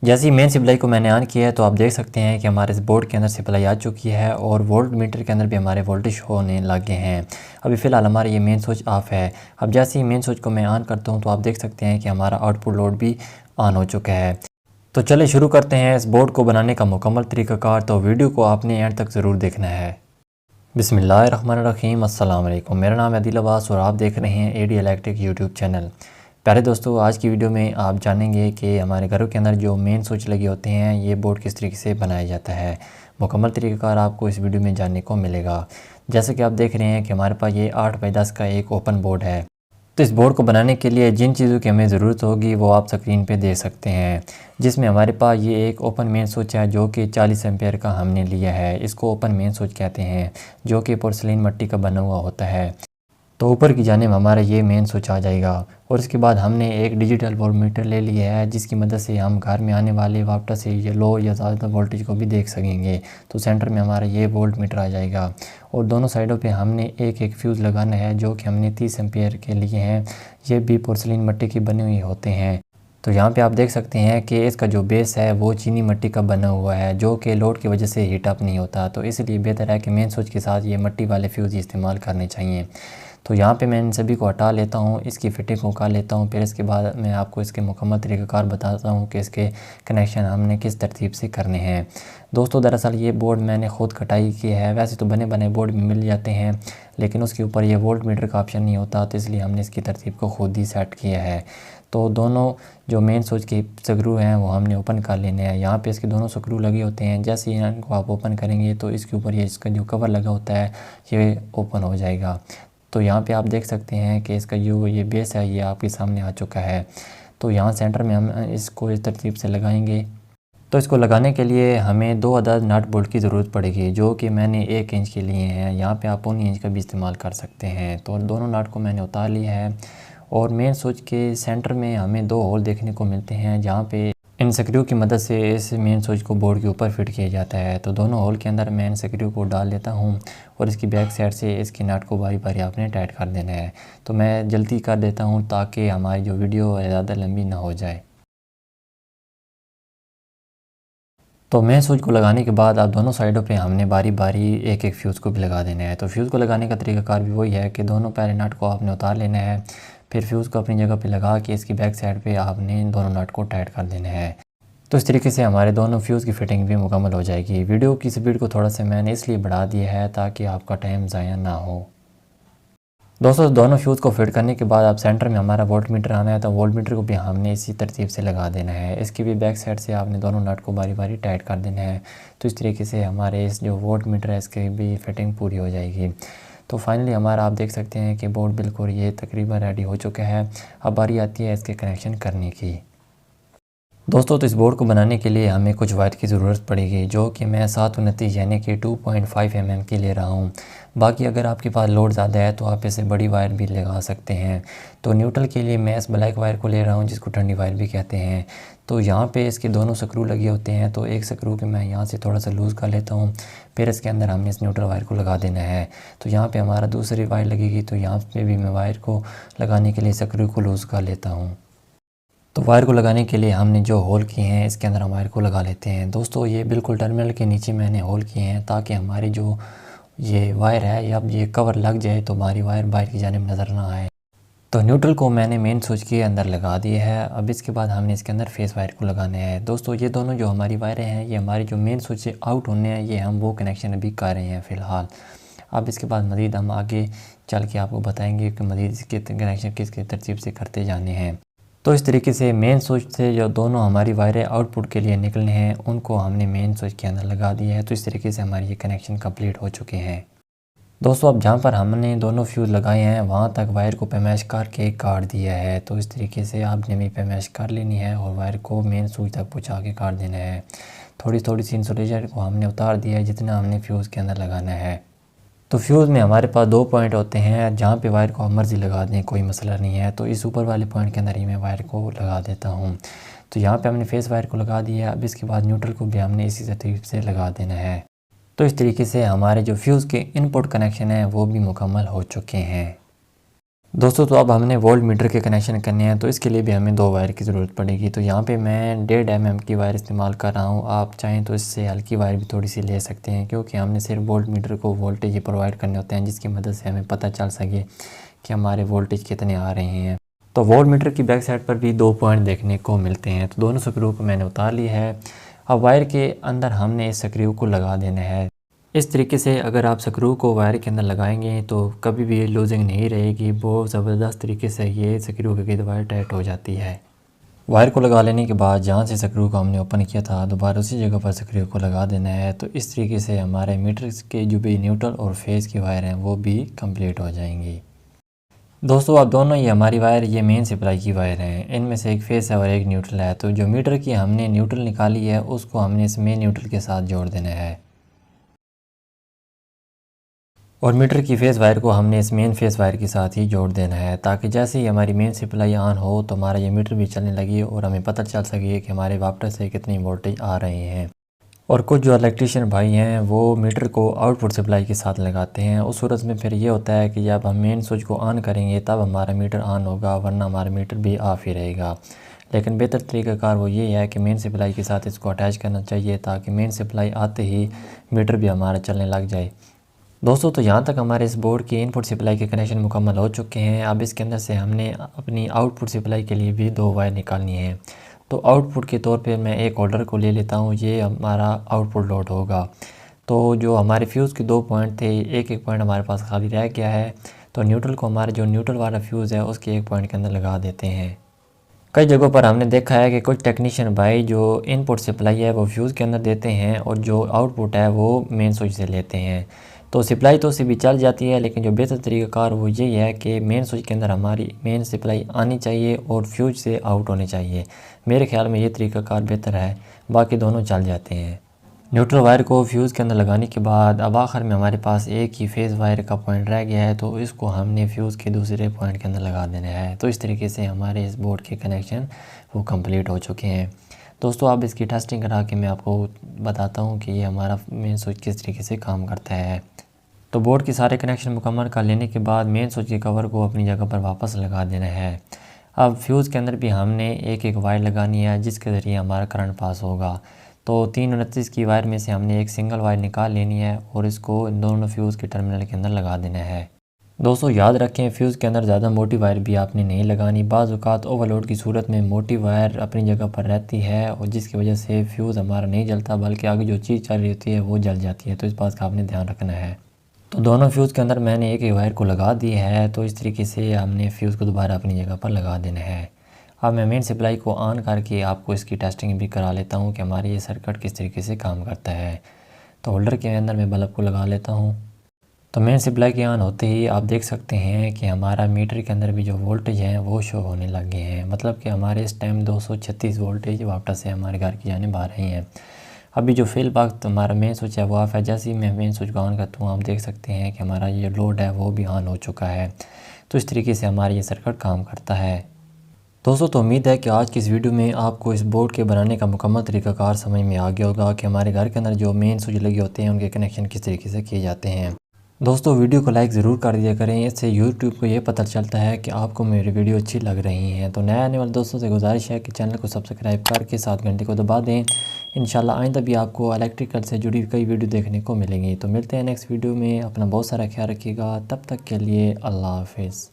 जैसे ही main supply को मैंने ऑन किया है तो आप देख सकते हैं कि हमारे इस बोर्ड के अंदर सप्लाई आ चुकी है और वोल्ट मीटर के अंदर भी हमारे वोल्टेज शो होने लगे हैं। अभी फ़िलहाल हमारा ये मेन स्विच ऑफ है। अब जैसे ही मेन स्विच को मैं ऑन करता हूँ तो आप देख सकते हैं कि हमारा आउटपुट लोड भी ऑन हो चुका है। तो चलिए शुरू करते हैं इस बोर्ड को बनाने का मुकम्मल तरीक़ाकार। तो वीडियो को आपने एंड तक ज़रूर देखना है। बिस्मिल्लाहिर्रहमानिर्रहीम, अस्सलाम वालेकुम। मेरा नाम है आदिल अब्बास और आप देख रहे हैं एडी इलेक्ट्रिक यूट्यूब चैनल। प्यारे दोस्तों, आज की वीडियो में आप जानेंगे कि हमारे घरों के अंदर जो मेन स्विच लगे होते हैं ये बोर्ड किस तरीके से बनाया जाता है। मुकम्मल तरीक़ाकार आपको इस वीडियो में जानने को मिलेगा। जैसे कि आप देख रहे हैं कि हमारे पास ये 8x10 का एक ओपन बोर्ड है। तो इस बोर्ड को बनाने के लिए जिन चीज़ों की हमें ज़रूरत होगी वो आप स्क्रीन पे देख सकते हैं। जिसमें हमारे पास ये एक ओपन मेन स्विच है जो कि 40 एम्पेयर का हमने लिया है। इसको ओपन मेन स्विच कहते हैं, जो कि पोर्सिलेन मिट्टी का बना हुआ होता है। तो ऊपर की जानिब हमारा ये मेन स्विच आ जाएगा और इसके बाद हमने एक डिजिटल वोल्टमीटर ले लिया है जिसकी मदद से हम घर में आने वाले वापस से ये लो या ज़्यादा वोल्टेज को भी देख सकेंगे। तो सेंटर में हमारा ये वोल्टमीटर आ जाएगा और दोनों साइडों पे हमने एक एक फ्यूज़ लगाना है जो कि हमने 30 एम्पेयर के लिए हैं। ये भी पोर्सिलेन मिट्टी की बनी हुई होते हैं। तो यहाँ पे आप देख सकते हैं कि इसका जो बेस है वो चीनी मिट्टी का बना हुआ है जो कि लोड की वजह से हीट अप नहीं होता। तो इसलिए बेहतर है कि मेन स्विच के साथ ये मिट्टी वाले फ्यूज़ इस्तेमाल करने चाहिए। तो यहाँ पे मैं इन सभी को हटा लेता हूँ, इसकी फिटिंग को कर लेता हूँ। फिर इसके बाद मैं आपको इसके मुकम्मल तरीक़ाकार बताता हूँ कि इसके कनेक्शन हमने किस तरतीब से करने हैं। दोस्तों, दरअसल ये बोर्ड मैंने ख़ुद कटाई की है। वैसे तो बने बने बोर्ड भी मिल जाते हैं लेकिन उसके ऊपर ये वोल्ट मीटर का ऑप्शन नहीं होता, तो इसलिए हमने इसकी तरतीब को ख़ुद ही सेट किया है। तो दोनों जो मेन स्विच के स्क्रू हैं वो हमने ओपन कर लेने हैं। यहाँ पे इसके दोनों स्क्रू लगे होते हैं। जैसे ही इनको आप ओपन करेंगे तो इसके ऊपर ये इसका जो कवर लगा होता है ये ओपन हो जाएगा। तो यहाँ पे आप देख सकते हैं कि इसका जो ये बेस है ये आपके सामने आ चुका है। तो यहाँ सेंटर में हम इसको इस तरतीब से लगाएंगे। तो इसको लगाने के लिए हमें 2 अदद नट बोल्ट की ज़रूरत पड़ेगी जो कि मैंने 1 इंच के लिए हैं। यहाँ पे आप 1.5 इंच का भी इस्तेमाल कर सकते हैं। तो दोनों नट को मैंने उतार लिया है और मेन स्विच के सेंटर में हमें 2 होल देखने को मिलते हैं जहाँ पे इन स्क्रू की मदद से इस मेन स्विच को बोर्ड के ऊपर फिट किया जाता है। तो दोनों होल के अंदर मैं इन स्क्रू को डाल देता हूँ और इसकी बैक साइड से इसकी नट को बारी बारी आपने टाइट कर देना है। तो मैं जल्दी कर देता हूँ ताकि हमारी जो वीडियो है ज़्यादा लंबी ना हो जाए। तो मेन स्विच को लगाने के बाद आप दोनों साइडों पे हमने बारी बारी एक एक फ्यूज़ को भी लगा देना है। तो फ्यूज़ को लगाने का तरीकाकार भी वही है कि दोनों पहले नट को आपने उतार लेना है, फिर फ्यूज़ को अपनी जगह पे लगा के इसकी बैक साइड पे आपने दोनों नट को टाइट कर देना है। तो इस तरीके से हमारे दोनों फ्यूज़ की फ़िटिंग भी मुकम्मल हो जाएगी। वीडियो की स्पीड को थोड़ा सा मैंने इसलिए बढ़ा दिया है ताकि आपका टाइम ज़ाया ना हो। दोस्तों, दोनों फ्यूज़ को फिट करने के बाद आप सेंटर में हमारा वोल्टमीटर आना है तो वोल्टमीटर को भी हमने इसी तरतीब से लगा देना है। इसकी भी बैक साइड से आपने दोनों नट को बारी बारी टाइट कर देना है। तो इस तरीके से हमारे इस जो वोल्टमीटर है इसकी भी फिटिंग पूरी हो जाएगी। तो फाइनली हमारा आप देख सकते हैं कि बोर्ड बिल्कुल ये तकरीबन रेडी हो चुका है। अब बारी आती है इसके कनेक्शन करने की। दोस्तों, तो इस बोर्ड को बनाने के लिए हमें कुछ वायर की ज़रूरत पड़ेगी जो कि मैं 729 यानी कि 2.5 mm की ले रहा हूँ। बाकी अगर आपके पास लोड ज़्यादा है तो आप इसे बड़ी वायर भी लगा सकते हैं। तो न्यूट्रल के लिए मैं इस ब्लैक वायर को ले रहा हूँ जिसको ठंडी वायर भी कहते हैं। तो यहाँ पे इसके दोनों स्क्रू लगे होते हैं। तो एक स्क्रू के मैं यहाँ से थोड़ा सा लूज़ कर लेता हूँ, फिर इसके अंदर हमने इस न्यूट्रल वायर को लगा देना है। तो यहाँ पर हमारा दूसरी वायर लगेगी, तो यहाँ पर भी मैं वायर को लगाने के लिए स्क्रू को लूज़ कर लेता हूँ। तो वायर को लगाने के लिए हमने जो होल किए हैं इसके अंदर हम वायर को लगा लेते हैं। दोस्तों, ये बिल्कुल टर्मिनल के नीचे मैंने होल किए हैं ताकि हमारी जो ये वायर है या ये कवर लग जाए तो हमारी वायर बाहर की जानिब नज़र ना आए। तो न्यूट्रल को मैंने मेन स्विच के अंदर लगा दिया है। अब इसके बाद हमने इसके अंदर फेस वायर को लगाना है। दोस्तों, ये दोनों जो हमारी वायरें हैं ये हमारी जो मेन स्विच से आउट होने हैं, ये हम वो कनेक्शन अभी कर रहे हैं फ़िलहाल। अब इसके बाद मज़ीद हम आगे चल के आपको बताएँगे कि मज़ीद इसके कनेक्शन किस तरतीब से करते जाने हैं। तो इस तरीके से मेन स्विच से जो दोनों हमारी वायरें आउटपुट के लिए निकलने हैं उनको हमने मेन स्विच के अंदर लगा दिया है। तो इस तरीके से हमारी ये कनेक्शन कंप्लीट हो चुके हैं। दोस्तों, अब जहाँ पर हमने दोनों फ्यूज़ लगाए हैं वहाँ तक वायर को पैमाइश करके काट दिया है। तो इस तरीके से आपने भी पैमाइश कर लेनी है और वायर को मेन स्विच तक पहुँचा के काट देना है। थोड़ी थोड़ी सी इंसुलेशन को हमने उतार दिया है जितना हमने फ्यूज़ के अंदर लगाना है। तो फ्यूज़ में हमारे पास 2 पॉइंट होते हैं जहाँ पे वायर को हम मर्ज़ी लगा दें, कोई मसला नहीं है। तो इस ऊपर वाले पॉइंट के अंदर ही मैं वायर को लगा देता हूँ। तो यहाँ पे हमने फेस वायर को लगा दिया है। अब इसके बाद न्यूट्रल को भी हमने इसी तरतीब से लगा देना है। तो इस तरीके से हमारे जो फ्यूज़ के इनपुट कनेक्शन हैं वो भी मुकम्मल हो चुके हैं। दोस्तों तो अब हमने वोल्ट मीटर के कनेक्शन करने हैं, तो इसके लिए भी हमें 2 वायर की ज़रूरत पड़ेगी। तो यहाँ पे मैं 1.5 mm की वायर इस्तेमाल कर रहा हूँ। आप चाहें तो इससे हल्की वायर भी थोड़ी सी ले सकते हैं, क्योंकि हमने सिर्फ वोल्ट मीटर को वोल्टेज प्रोवाइड करने होते हैं, जिसकी मदद से हमें पता चल सके कि हमारे वोल्टेज कितने आ रहे हैं। तो वोल्ट मीटर की बैक साइड पर भी 2 पॉइंट देखने को मिलते हैं। तो दोनों स्क्रू को मैंने उतार लिया है। अब वायर के अंदर हमने इस स्क्रू को लगा देना है। इस तरीके से अगर आप स्क्रू को वायर के अंदर लगाएंगे तो कभी भी ये लूजिंग नहीं रहेगी। बहुत ज़बरदस्त तरीके से ये स्क्रू के गिर्द वायर टाइट हो जाती है। वायर को लगा लेने के बाद जहाँ से स्क्रू को हमने ओपन किया था दोबारा उसी जगह पर स्क्रू को लगा देना है। तो इस तरीके से हमारे मीटर के जो भी न्यूट्रल और फेज़ की वायर हैं वो भी कंप्लीट हो जाएंगी। दोस्तों अब दोनों ही हमारी वायर ये मेन सप्लाई की वायर हैं। इनमें से एक फेस है और एक न्यूट्रल है। तो जो मीटर की हमने न्यूट्रल निकाली है उसको हमने इस मेन न्यूट्रल के साथ जोड़ देना है, और मीटर की फेस वायर को हमने इस मेन फेस वायर के साथ ही जोड़ देना है, ताकि जैसे ही हमारी मेन सप्लाई ऑन हो तो हमारा ये मीटर भी चलने लगे और हमें पता चल सके कि हमारे वापटर से कितनी वोल्टेज आ रहे हैं। और कुछ जो इलेक्ट्रीशियन भाई हैं वो मीटर को आउटपुट सप्लाई के साथ लगाते हैं। उस सूरत में फिर ये होता है कि जब हम मेन स्विच को ऑन करेंगे तब हमारा मीटर ऑन होगा, वरना हमारा मीटर भी ऑफ ही रहेगा। लेकिन बेहतर तरीक़ाकार वो ये है कि मेन सप्लाई के साथ इसको अटैच करना चाहिए, ताकि मेन सप्लाई आते ही मीटर भी हमारा चलने लग जाए। दोस्तों तो यहाँ तक हमारे इस बोर्ड की इनपुट सप्लाई के कनेक्शन मुकम्मल हो चुके हैं। अब इसके अंदर से हमने अपनी आउटपुट सप्लाई के लिए भी 2 वायर निकालनी है। तो आउटपुट के तौर पे मैं एक होल्डर को ले लेता हूँ, ये हमारा आउटपुट लोड होगा। तो जो हमारे फ्यूज़ के 2 पॉइंट थे, एक पॉइंट हमारे पास खाली रह गया है। तो न्यूट्रल को हमारे जो न्यूट्रल वाला फ्यूज़ है उसके एक पॉइंट के अंदर लगा देते हैं। कई जगहों पर हमने देखा है कि कुछ टेक्नीशियन भाई जो इनपुट सप्लाई है वो फ्यूज़ के अंदर देते हैं और जो आउटपुट है वो मेन स्विच से लेते हैं। तो सप्लाई तो उससे भी चल जाती है, लेकिन जो बेहतर तरीक़ाकार वो यही है कि मेन स्विच के अंदर हमारी मेन सप्लाई आनी चाहिए और फ्यूज से आउट होने चाहिए। मेरे ख्याल में ये तरीक़ाकार बेहतर है, बाकी दोनों चल जाते हैं। न्यूट्रल वायर को फ्यूज़ के अंदर लगाने के बाद अब आखिर में हमारे पास एक ही फेज़ वायर का पॉइंट रह गया है, तो इसको हमने फ्यूज़ के दूसरे पॉइंट के अंदर लगा देना है। तो इस तरीके से हमारे इस बोर्ड के कनेक्शन वो कंप्लीट हो चुके हैं। दोस्तों अब इसकी टेस्टिंग करा के मैं आपको बताता हूँ कि ये हमारा मेन स्विच किस तरीके से काम करता है। तो बोर्ड के सारे कनेक्शन मुकम्मल कर लेने के बाद मेन स्विच के कवर को अपनी जगह पर वापस लगा देना है। अब फ्यूज़ के अंदर भी हमने एक वायर लगानी है जिसके ज़रिए हमारा करंट पास होगा। तो 329 की वायर में से हमने एक सिंगल वायर निकाल लेनी है और इसको इन दोनों फ्यूज़ के टर्मिनल के अंदर लगा देना है। दोस्तों याद रखें फ्यूज़ के अंदर ज़्यादा मोटी वायर भी आपने नहीं लगानी। बाज़ औक़ात ओवरलोड की सूरत में मोटी वायर अपनी जगह पर रहती है और जिसकी वजह से फ्यूज़ हमारा नहीं जलता, बल्कि आगे जो चीज़ चल रही होती है वो जल जाती है। तो इस बात का आपने ध्यान रखना है। तो दोनों फ्यूज़ के अंदर मैंने एक वायर को लगा दी है। तो इस तरीके से हमने फ्यूज़ को दोबारा अपनी जगह पर लगा देना है। अब मैं मेन सप्लाई को ऑन करके आपको इसकी टेस्टिंग भी करा लेता हूँ कि हमारे ये सर्किट किस तरीके से काम करता है। तो होल्डर के अंदर मैं बल्ब को लगा लेता हूँ। तो मेन सप्लाई के ऑन होते ही आप देख सकते हैं कि हमारा मीटर के अंदर भी जो वोल्टेज है वो शो होने लग गए हैं। मतलब कि हमारे इस टाइम 236 वोल्टेज वापस से हमारे घर की जानिब आ रही हैं। अभी जो फिल वक्त हमारा मेन स्विच है वो ऑफ है। जैसे ही मैं मेन स्विच को ऑन करता हूँ आप देख सकते हैं कि हमारा ये लोड है वो भी ऑन हो चुका है। तो इस तरीके से हमारा ये सर्किट काम करता है। दोस्तों तो उम्मीद है कि आज की इस वीडियो में आपको इस बोर्ड के बनाने का मुकम्मल तरीक़ाकार समझ में आ गया होगा कि हमारे घर के अंदर जो मेन स्विच लगे होते हैं उनके कनेक्शन किस तरीके से किए जाते हैं। दोस्तों वीडियो को लाइक ज़रूर कर दिया करें, इससे यूट्यूब को ये पता चलता है कि आपको मेरी वीडियो अच्छी लग रही हैं। तो नए आने वाले दोस्तों से गुजारिश है कि चैनल को सब्सक्राइब करके साथ घंटे को दबा दें। इंशाल्लाह आइंदा भी आपको इलेक्ट्रिकल से जुड़ी कई वीडियो देखने को मिलेंगी। तो मिलते हैं नेक्स्ट वीडियो में। अपना बहुत सारा ख्याल रखिएगा। तब तक के लिए अल्लाह हाफिज़।